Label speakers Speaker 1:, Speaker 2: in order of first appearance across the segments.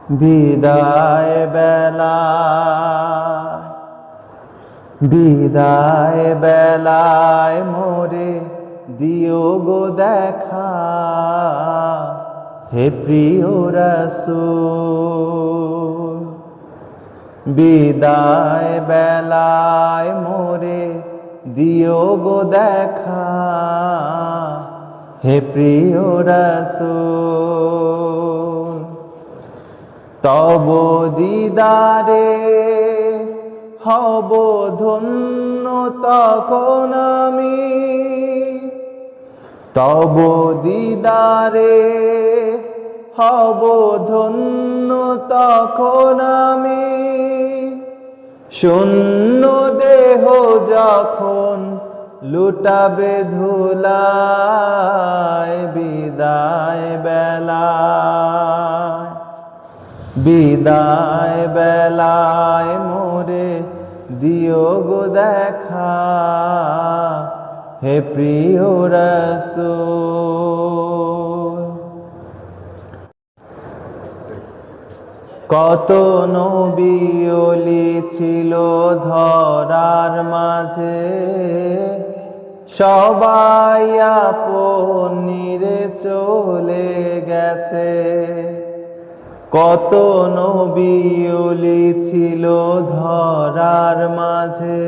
Speaker 1: বিদায় বেলা, বিদায় বেলায় মোরে দিও গো দেখা, হে প্রিয় রাসূল। বিদায় বেলায় মোরে দিও গো দেখা, হে প্রিয় রাসূল। তব দিদারে হব ধন্য তখন আমি, তব দিদারে হব ধন্য তখন আমি। শূন্য দেহ যখন লুটাবে ধুলায়, বিদায় বেলায়, বিদায় বেলায় মোরে দিও গো দেখা, হে প্রিয় রাসূল। কত নবী ওলি ছিল ধরার মাঝে, সবাই আপন নিরে চলে গেছে। কত নবী ওলি ছিল ধরার মাঝে,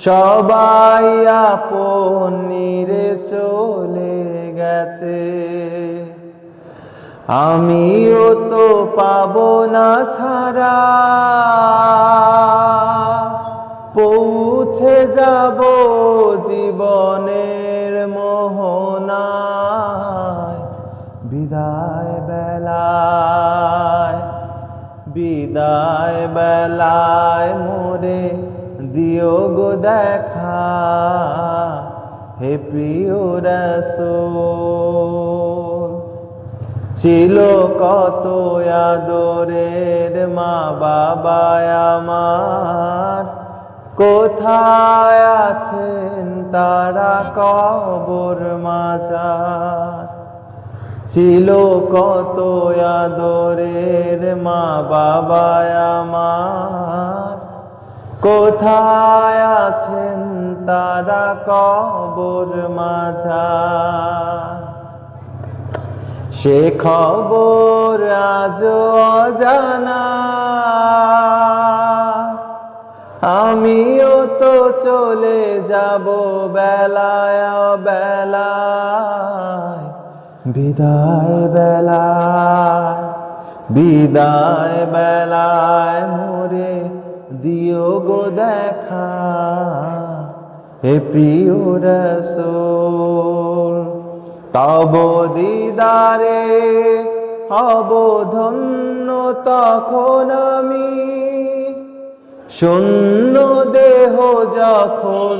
Speaker 1: সবাই আপন নিরে চলে গেছে। আমিও তো পাবো না ছাড়া, পৌঁছে যাব জীবনের মোহনায়। বিদায় বেলায়, বিদায় বেলায় মোরে দিও গো দেখা, হে প্রিয় রাসূল। ছিল কত আদরের মা বাবা আমার, কোথায় আছেন তারা কবর মাঝার। ছিল কত আদরের মা বাবা আমার, কোথায় আছেন তারা কবর মাঝার। সে খবর আজও অজানা, আমিও তো চলে যাব বেলায় বেলায়। বিদায় বেলায়, বিদায় বেলায় মোরে দিও গো দেখা, হে প্রিয় রাসূল। তব দিদারে হব ধন্য তখন আমি, শূন্য দেহ যখন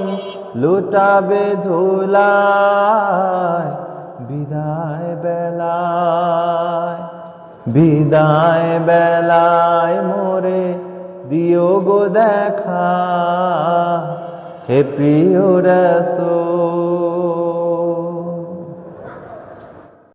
Speaker 1: লুটাবে ধুলায়। বিদায় বেলায়, বিদায় বেলায় মোরে দিও গো দেখা, হে প্রিয় রাসূল।